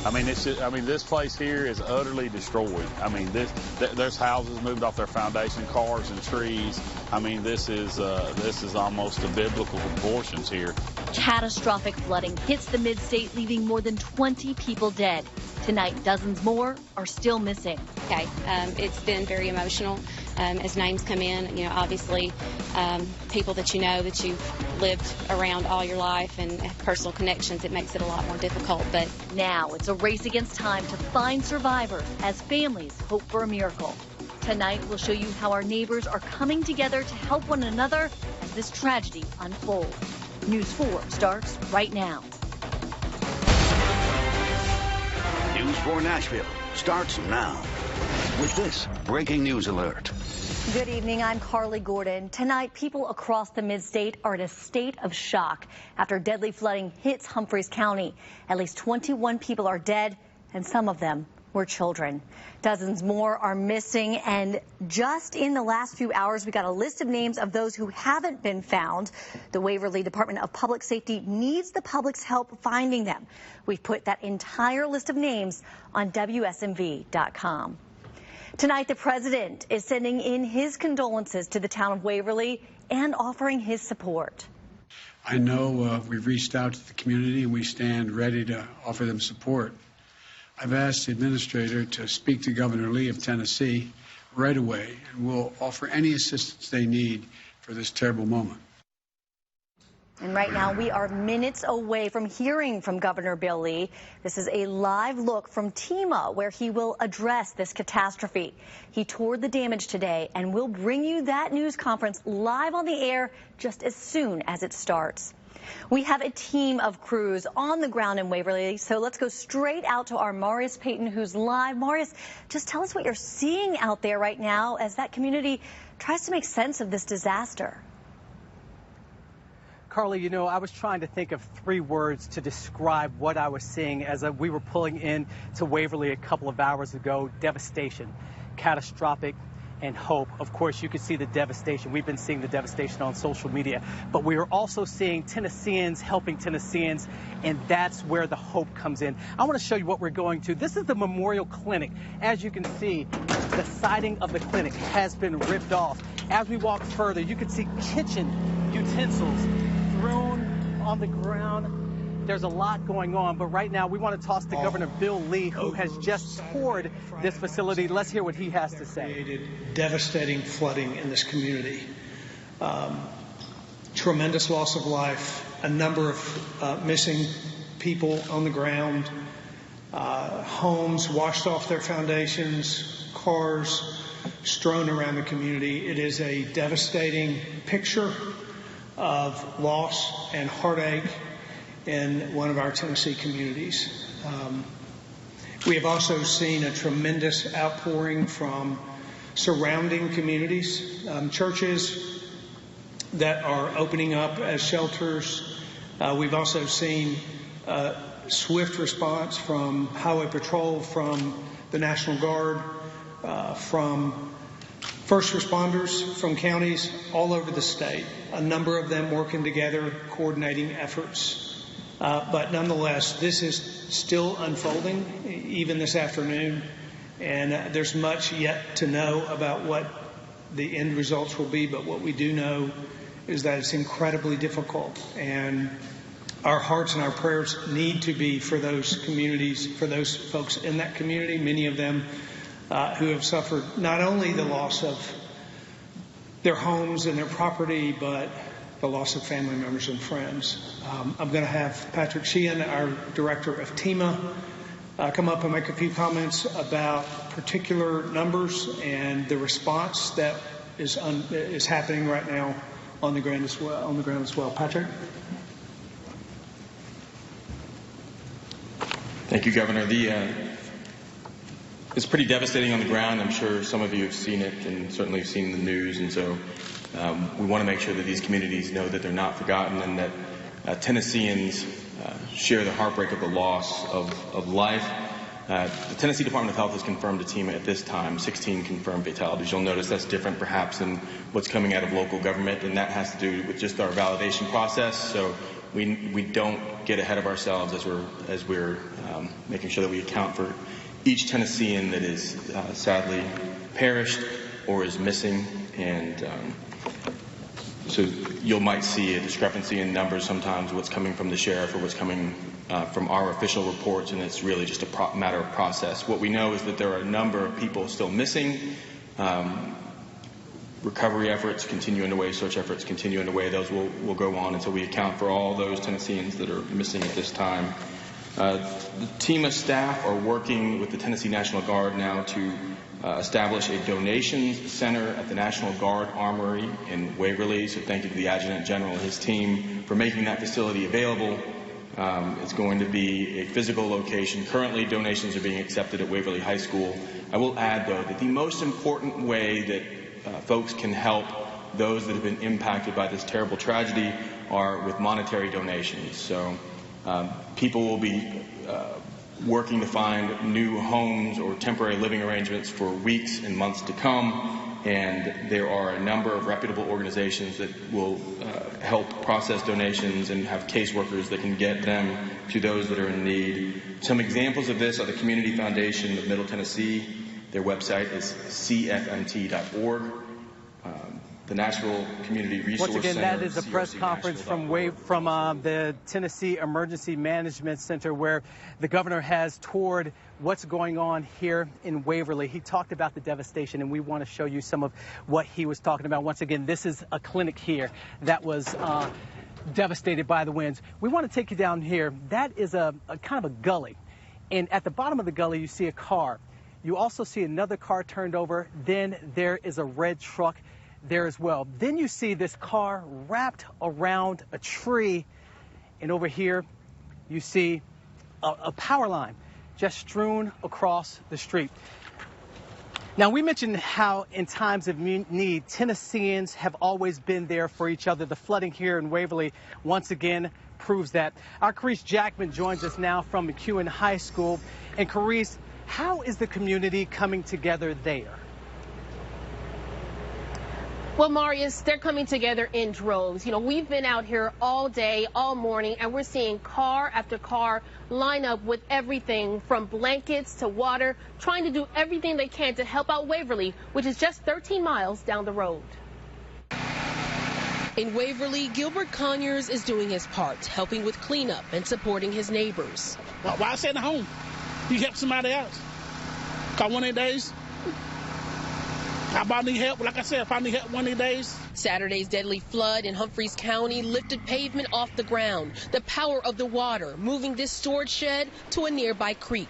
I mean, this place here is utterly destroyed. I mean, there's houses moved off their foundation, cars and trees. I mean, this is almost a biblical proportions here. Catastrophic flooding hits the mid-state, leaving more than 20 people dead. Tonight, dozens more are still missing. Okay, it's been very emotional as names come in. You know, obviously, people that you know that you've lived around all your life and have personal connections, it makes it a lot more difficult. But now it's a race against time to find survivors as families hope for a miracle. Tonight, we'll show you how our neighbors are coming together to help one another as this tragedy unfolds. News 4 starts right now. News 4 Nashville starts now with this breaking news alert. Good evening, I'm Carly Gordon. Tonight, people across the mid-state are in a state of shock after deadly flooding hits Humphreys County. At least 21 people are dead, and some of them were children. Dozens more are missing, and just in the last few hours, we got a list of names of those who haven't been found. The Waverly Department of Public Safety needs the public's help finding them. We've put that entire list of names on WSMV.com. Tonight, the president is sending in his condolences to the town of Waverly and offering his support. I know we've reached out to the community and we stand ready to offer them support. I've asked the administrator to speak to Governor Lee of Tennessee right away, and we'll offer any assistance they need for this terrible moment. And right now, we are minutes away from hearing from Governor Bill Lee. This is a live look from TEMA, where he will address this catastrophe. He toured the damage today, and we'll bring you that news conference live on the air just as soon as it starts. We have a team of crews on the ground in Waverly, so let's go straight out to our Marius Payton, who's live. Marius, just tell us what you're seeing out there right now as that community tries to make sense of this disaster. Carly, you know, I was trying to think of 3 words to describe what I was seeing as we were pulling in to Waverly a couple of hours ago. Devastation, catastrophic, and hope. Of course, you can see the devastation. We've been seeing the devastation on social media, but we are also seeing Tennesseans helping Tennesseans, and that's where the hope comes in. I want to show you what we're going to. This is the Memorial Clinic. As you can see, the siding of the clinic has been ripped off. As we walk further, you can see kitchen utensils thrown on the ground. There's a lot going on, but right now we want to toss to Governor Bill Lee, who has just toured this facility. Let's hear what he has to say. Devastating flooding in this community. Tremendous loss of life, a number of missing people on the ground, homes washed off their foundations, cars strewn around the community. It is a devastating picture of loss and heartache in one of our Tennessee communities. We have also seen a tremendous outpouring from surrounding communities, churches that are opening up as shelters. We've also seen swift response from Highway Patrol, from the National Guard, from first responders from counties all over the state, a number of them working together, coordinating efforts. But nonetheless, this is still unfolding, even this afternoon, and there's much yet to know about what the end results will be, but what we do know is that it's incredibly difficult, and our hearts and our prayers need to be for those communities, for those folks in that community, many of them who have suffered not only the loss of their homes and their property, but the loss of family members and friends. I'm going to have Patrick Sheehan, our director of TEMA, come up and make a few comments about particular numbers and the response that is happening right now on the ground as well. Patrick? Thank you, Governor. It's pretty devastating on the ground. I'm sure some of you have seen it and certainly have seen the news, and so we want to make sure that these communities know that they're not forgotten and that Tennesseans share the heartbreak of the loss of life. The Tennessee Department of Health has confirmed to TEMA at this time 16 confirmed fatalities. You'll notice that's different perhaps than what's coming out of local government, and that has to do with just our validation process. So we don't get ahead of ourselves as we're making sure that we account for each Tennessean that is sadly perished or is missing. And so you might see a discrepancy in numbers sometimes, what's coming from the sheriff or what's coming from our official reports, and it's really just a matter of process. What we know is that there are a number of people still missing. Recovery efforts continue underway, search efforts continue underway. Those will go on until we account for all those Tennesseans that are missing at this time. The team of staff are working with the Tennessee National Guard now to establish a donations center at the National Guard Armory in Waverly. So thank you to the Adjutant General and his team for making that facility available. It's going to be a physical location. Currently, donations are being accepted at Waverly High School. I will add, though, that the most important way that folks can help those that have been impacted by this terrible tragedy are with monetary donations. So people will be working to find new homes or temporary living arrangements for weeks and months to come, and there are a number of reputable organizations that will help process donations and have caseworkers that can get them to those that are in need. Some examples of this are the Community Foundation of Middle Tennessee. Their website is cfmt.org. The National Community Resource Once again, Center, that is a press conference from the Tennessee Emergency Management Center, where the governor has toured what's going on here in Waverly. He talked about the devastation, and we want to show you some of what he was talking about. Once again, this is a clinic here that was devastated by the winds. We want to take you down here. That is a kind of a gully, and at the bottom of the gully, you see a car. You also see another car turned over. Then there is a red truck there as well. Then you see this car wrapped around a tree, and over here you see a power line just strewn across the street. Now, we mentioned how in times of need, Tennesseans have always been there for each other. The flooding here in Waverly once again proves that. Our Carice Jackman joins us now from McEwen High School. And Carice, how is the community coming together there? Well, Marius, they're coming together in droves. You know, we've been out here all day, all morning, and we're seeing car after car line up with everything from blankets to water, trying to do everything they can to help out Waverly, which is just 13 miles down the road. In Waverly, Gilbert Conyers is doing his part, helping with cleanup and supporting his neighbors. Why sit at home? You help somebody else. Cause one of these days, I need help. Like I said, if I need help one of these days. Saturday's deadly flood in Humphreys County lifted pavement off the ground. The power of the water moving this storage shed to a nearby creek.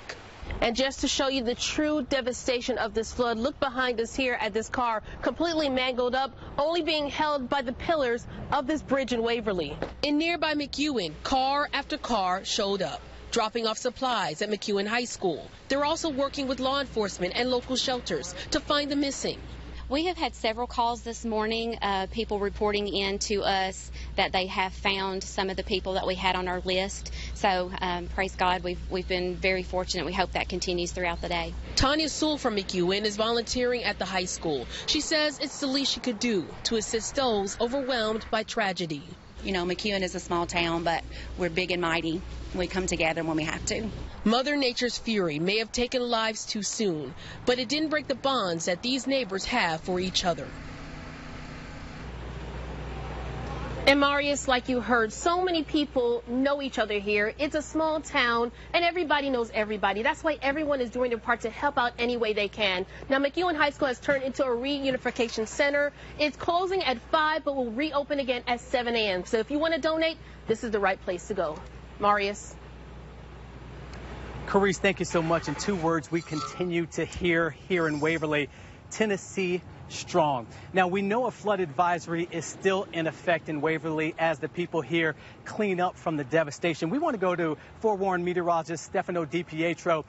And just to show you the true devastation of this flood, look behind us here at this car, completely mangled up, only being held by the pillars of this bridge in Waverly. In nearby McEwen, car after car showed up, dropping off supplies at McEwen High School. They're also working with law enforcement and local shelters to find the missing. We have had several calls this morning, people reporting in to us that they have found some of the people that we had on our list. So praise God, we've been very fortunate. We hope that continues throughout the day. Tanya Sewell from McEwen is volunteering at the high school. She says it's the least she could do to assist those overwhelmed by tragedy. You know, McEwen is a small town, but we're big and mighty. We come together when we have to. Mother Nature's fury may have taken lives too soon, but it didn't break the bonds that these neighbors have for each other. And Marius, like you heard, so many people know each other here. It's a small town, and everybody knows everybody. That's why everyone is doing their part to help out any way they can. Now, McEwen High School has turned into a reunification center. It's closing at 5, but will reopen again at 7 a.m. So if you want to donate, this is the right place to go. Marius. Carice, thank you so much. In 2 words, we continue to hear here in Waverly, Tennessee strong. Now, we know a flood advisory is still in effect in Waverly as the people here clean up from the devastation. We want to go to forewarned meteorologist Stefano DiPietro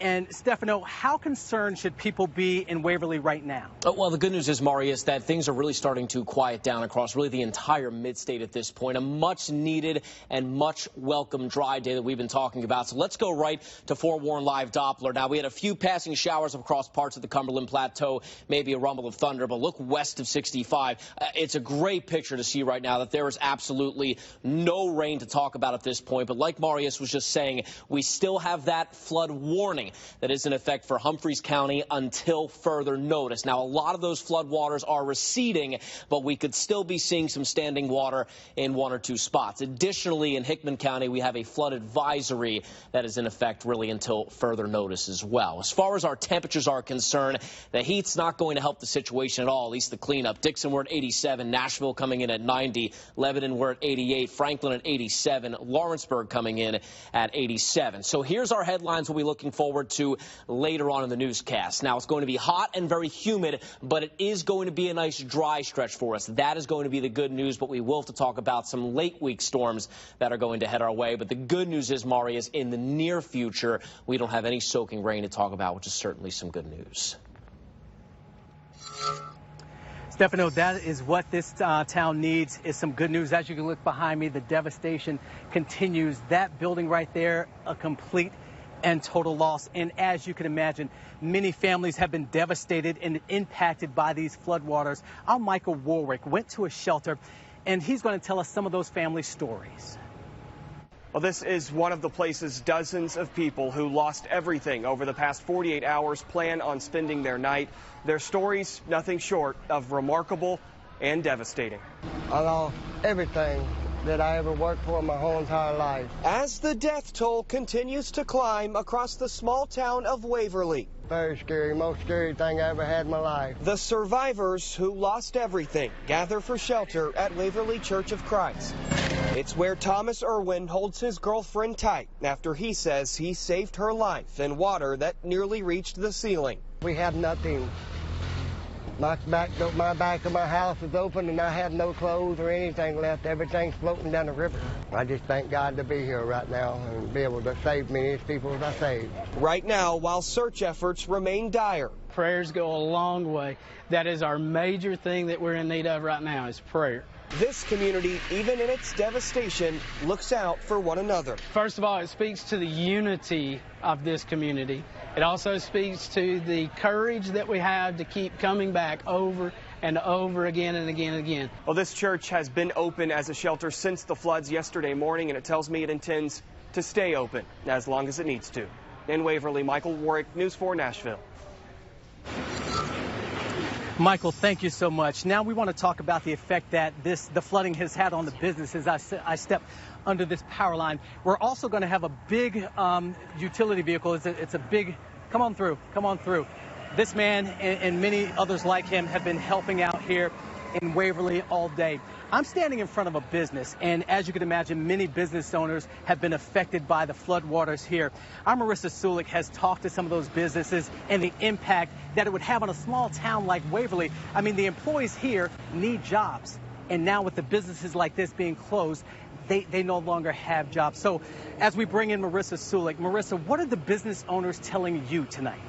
And Stefano, how concerned should people be in Waverly right now? Well, the good news is, Marius, that things are really starting to quiet down across really the entire mid-state at this point. A much needed and much welcome dry day that we've been talking about. So let's go right to Fort Warren Live Doppler. Now, we had a few passing showers across parts of the Cumberland Plateau, maybe a rumble of thunder, but look west of 65. It's a great picture to see right now that there is absolutely no rain to talk about at this point. But like Marius was just saying, we still have that flood warning that is in effect for Humphreys County until further notice. Now, a lot of those flood waters are receding, but we could still be seeing some standing water in one or two spots. Additionally, in Hickman County, we have a flood advisory that is in effect really until further notice as well. As far as our temperatures are concerned, the heat's not going to help the situation at all, at least the cleanup. Dixon, we're at 87. Nashville coming in at 90. Lebanon, we're at 88. Franklin at 87. Lawrenceburg coming in at 87. So here's our headlines we'll be looking forward to later on in the newscast. Now, it's going to be hot and very humid, but it is going to be a nice dry stretch for us. That is going to be the good news, but we will have to talk about some late week storms that are going to head our way. But the good news is, Marius, in the near future, we don't have any soaking rain to talk about, which is certainly some good news. Stefano, that is what this town needs, is some good news. As you can look behind me, the devastation continues. That building right there, a complete and total loss. And as you can imagine, many families have been devastated and impacted by these floodwaters. Our Michael Warwick went to a shelter, and he's going to tell us some of those family stories. Well, this is one of the places dozens of people who lost everything over the past 48 hours plan on spending their night. Their stories, nothing short of remarkable and devastating. I lost everything that I ever worked for my whole entire life. As the death toll continues to climb across the small town of Waverly. Very scary, most scary thing I ever had in my life. The survivors who lost everything gather for shelter at Waverly Church of Christ. It's where Thomas Irwin holds his girlfriend tight after he says he saved her life in water that nearly reached the ceiling. We had nothing. My back of my house was open and I had no clothes or anything left. Everything's floating down the river. I just thank God to be here right now and be able to save many of these people as I saved. Right now, while search efforts remain dire. Prayers go a long way. That is our major thing that we're in need of right now is prayer. This community, even in its devastation, looks out for one another. First of all, it speaks to the unity of this community. It also speaks to the courage that we have to keep coming back over and over again and again and again. Well, this church has been open as a shelter since the floods yesterday morning, and it tells me it intends to stay open as long as it needs to. In Waverly, Michael Warwick, News 4 Nashville. Michael, thank you so much. Now we want to talk about the effect that the flooding has had on the businesses. I step under this power line. We're also going to have a big utility vehicle. It's a big, come on through. This man and many others like him have been helping out here in Waverly all day. I'm standing in front of a business, and as you can imagine, many business owners have been affected by the floodwaters here. Our Marissa Sulik has talked to some of those businesses and the impact that it would have on a small town like Waverly. I mean, the employees here need jobs, and now with the businesses like this being closed, they no longer have jobs. So as we bring in Marissa Sulik, Marissa, what are the business owners telling you tonight?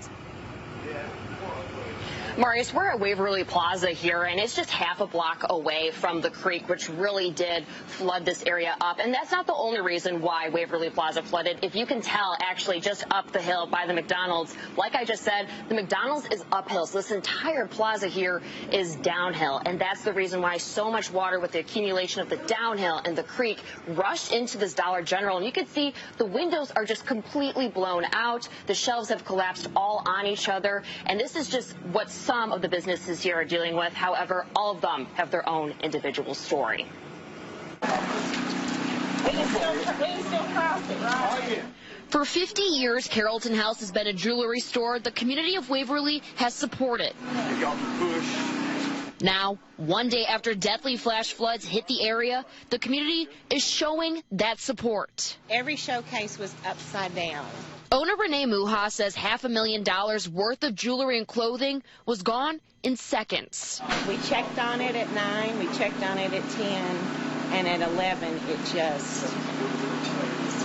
Marius, we're at Waverly Plaza here, and it's just half a block away from the creek, which really did flood this area up. And that's not the only reason why Waverly Plaza flooded. If you can tell, actually, just up the hill by the McDonald's, like I just said, the McDonald's is uphill. So this entire plaza here is downhill. And that's the reason why so much water with the accumulation of the downhill and the creek rushed into this Dollar General. And you can see the windows are just completely blown out. The shelves have collapsed all on each other. And this is just what some of the businesses here are dealing with. However, all of them have their own individual story. For 50 years, Carrollton House has been a jewelry store the community of Waverly has supported. Now, one day after deadly flash floods hit the area, the community is showing that support. Every showcase was upside down. Owner Renee Muha says $500,000 worth of jewelry and clothing was gone in seconds. We checked on it at 9, we checked on it at 10, and at 11 it just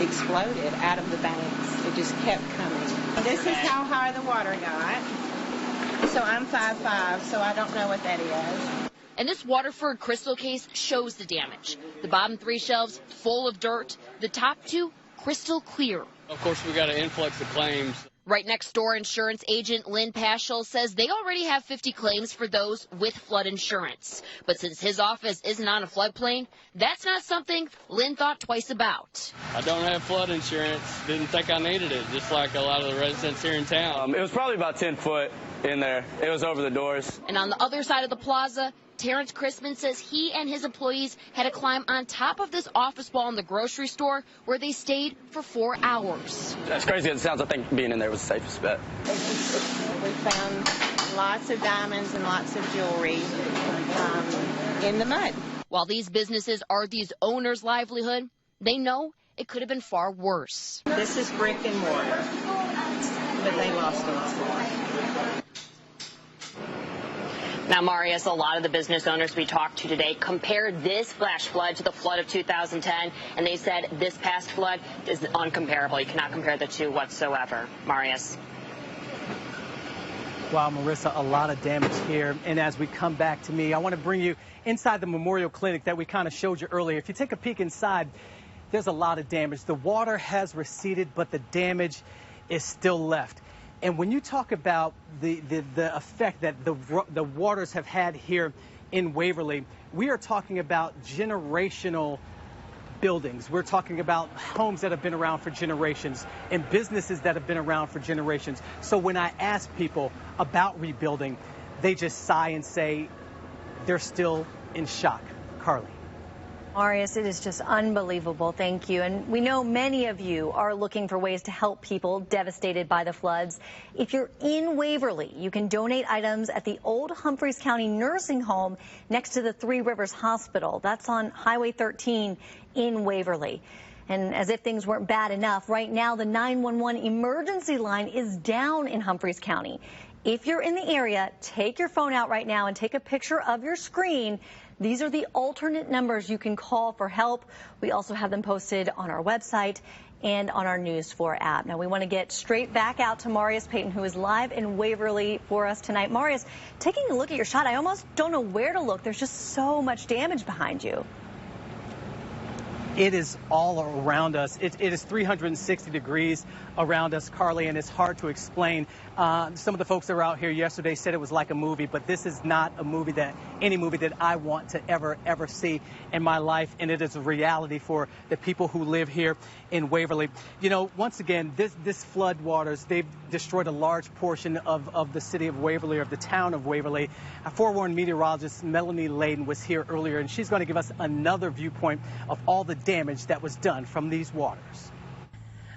exploded out of the banks. It just kept coming. This is how high the water got. So I'm 5'5", so I don't know what that is. And this Waterford crystal case shows the damage. The bottom 3 shelves full of dirt, the top 2 crystal clear. Of course, we got an influx of claims. Right next door, insurance agent Lynn Paschal says they already have 50 claims for those with flood insurance. But since his office isn't on a floodplain, that's not something Lynn thought twice about. I don't have flood insurance. Didn't think I needed it, just like a lot of the residents here in town. It was probably about 10 foot in there. It was over the doors. And on the other side of the plaza, Terrence Chrisman says he and his employees had to climb on top of this office wall in the grocery store where they stayed for 4 hours. As crazy as it sounds, I think being in there was the safest bet. We found lots of diamonds and lots of jewelry in the mud. While these businesses are these owners' livelihood, they know it could have been far worse. This is brick and mortar, but they lost a lot more. Now, Marius, a lot of the business owners we talked to today compared this flash flood to the flood of 2010, and they said this past flood is uncomparable. You cannot compare the two whatsoever. Marius. Wow, Marissa, a lot of damage here. And as we come back to me, I want to bring you inside the Memorial Clinic that we kind of showed you earlier. If you take a peek inside, there's a lot of damage. The water has receded, but the damage is still left. And when you talk about the effect that the waters have had here in Waverly, we are talking about generational buildings. We're talking about homes that have been around for generations and businesses that have been around for generations. So when I ask people about rebuilding, they just sigh and say they're still in shock. Carly. Marius, it is just unbelievable. Thank you. And we know many of you are looking for ways to help people devastated by the floods. If you're in Waverly, you can donate items at the old Humphreys County Nursing Home next to the Three Rivers Hospital. That's on Highway 13 in Waverly. And as if things weren't bad enough, right now the 911 emergency line is down in Humphreys County. If you're in the area, take your phone out right now and take a picture of your screen. These are the alternate numbers you can call for help. We also have them posted on our website and on our News 4 app. Now, we want to get straight back out to Marius Payton, who is live in Waverly for us tonight. Marius, taking a look at your shot, I almost don't know where to look. There's just so much damage behind you. It is all around us. It is 360 degrees around us, Carly, and it's hard to explain. Some of the folks that were out here yesterday said it was like a movie, but this is not a movie any movie that I want to ever see in my life, and it is a reality for the people who live here in Waverly. You know, once again, this flood waters, they've destroyed a large portion of the city of Waverly, or of the town of Waverly. Our forewarned meteorologist Melanie Layden was here earlier, and she's going to give us another viewpoint of all the damage that was done from these waters.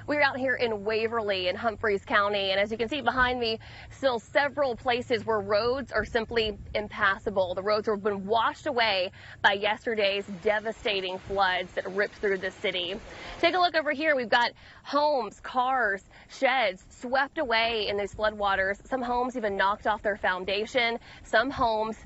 We're out here in Waverly in Humphreys County, and as you can see behind me, still several places where roads are simply impassable. The roads have been washed away by yesterday's devastating floods that ripped through the city. Take a look over here. We've got homes, cars, sheds swept away in these floodwaters. Some homes even knocked off their foundation. Some homes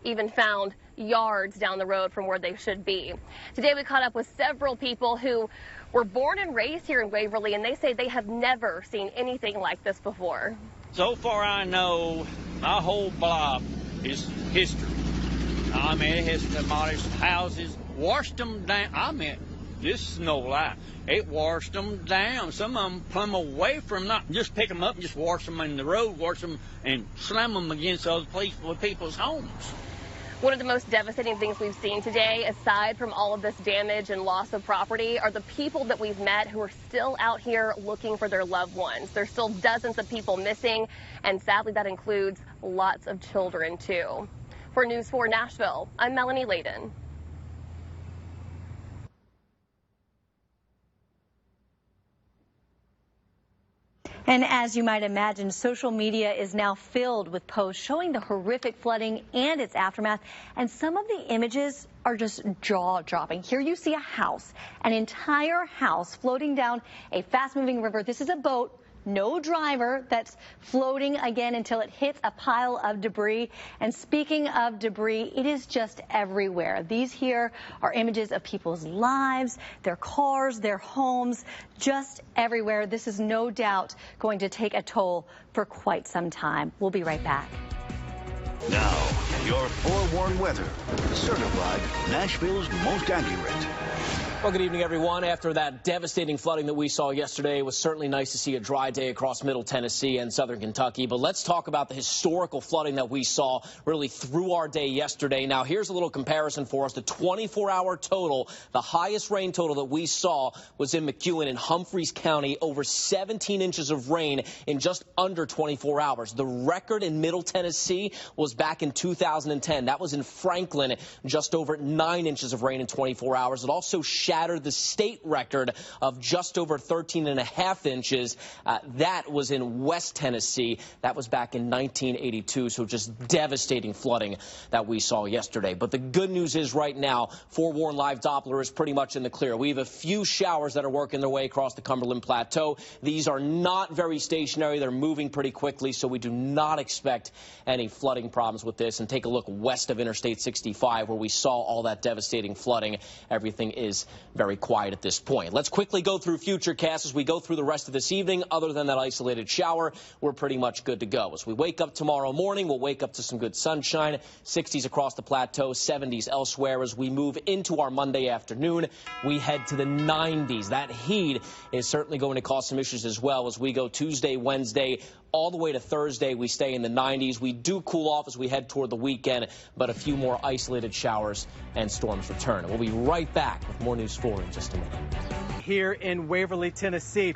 even found yards down the road from where they should be. Today we caught up with several people who were born and raised here in Waverly, and they say they have never seen anything like this before. So far I know, my whole block is history. I mean, it has demolished houses, washed them down. I mean, this is no lie. It washed them down. Some of them plumb away from, not just pick them up and just wash them in the road, wash them and slam them against other people's homes. One of the most devastating things we've seen today, aside from all of this damage and loss of property, are the people that we've met who are still out here looking for their loved ones. There's still dozens of people missing, and sadly that includes lots of children too. For News 4 Nashville, I'm Melanie Layden. And as you might imagine, social media is now filled with posts showing the horrific flooding and its aftermath. And some of the images are just jaw-dropping. Here you see a house, an entire house floating down a fast-moving river. This is a boat no driver that's floating again until it hits a pile of debris. And speaking of debris, it is just everywhere. These here are images of people's lives, their cars, their homes, just everywhere. This is no doubt going to take a toll for quite some time. We'll be right back. Now, your forewarned weather, certified Nashville's most accurate. Well, good evening, everyone. After that devastating flooding that we saw yesterday, it was certainly nice to see a dry day across Middle Tennessee and Southern Kentucky. But let's talk about the historical flooding that we saw really through our day yesterday. Now, here's a little comparison for us. The 24-hour total, the highest rain total that we saw was in McEwen in Humphreys County, over 17 inches of rain in just under 24 hours. The record in Middle Tennessee was back in 2010. That was in Franklin, just over 9 inches of rain in 24 hours. It also shattered the state record of just over 13.5 inches. That was in West Tennessee. That was back in 1982. So just devastating flooding that we saw yesterday. But the good news is right now, Forewarned Live Doppler is pretty much in the clear. We have a few showers that are working their way across the Cumberland Plateau. These are not very stationary. They're moving pretty quickly, so we do not expect any flooding problems with this. And take a look west of Interstate 65, where we saw all that devastating flooding. Everything is very quiet at this point. Let's quickly go through Futurecast as we go through the rest of this evening. Other than that isolated shower, we're pretty much good to go. As we wake up tomorrow morning, we'll wake up to some good sunshine, 60s across the plateau, 70s elsewhere. As we move into our Monday afternoon, we head to the 90s. That heat is certainly going to cause some issues as well. As we go Tuesday, Wednesday, all the way to Thursday, we stay in the 90s. We do cool off as we head toward the weekend, but a few more isolated showers and storms return. We'll be right back with more News 4 in just a minute. Here in Waverly, Tennessee,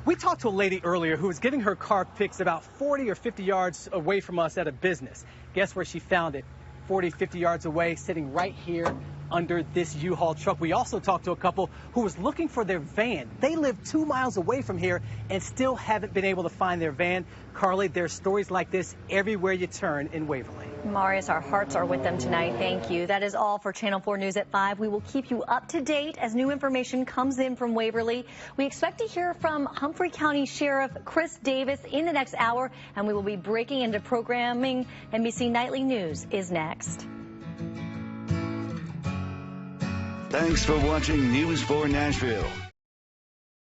we talked to a lady earlier who was getting her car fixed about 40 or 50 yards away from us at a business. Guess where she found it? 40, 50 yards away, sitting right here under this U-Haul truck. We also talked to a couple who was looking for their van. They live 2 miles away from here and still haven't been able to find their van. Carly, there's stories like this everywhere you turn in Waverly. Marius, our hearts are with them tonight. Thank you. That is all for Channel 4 News at 5. We will keep you up to date as new information comes in from Waverly. We expect to hear from Humphrey County Sheriff Chris Davis in the next hour, and we will be breaking into programming. NBC Nightly News is next. Thanks for watching News 4 Nashville.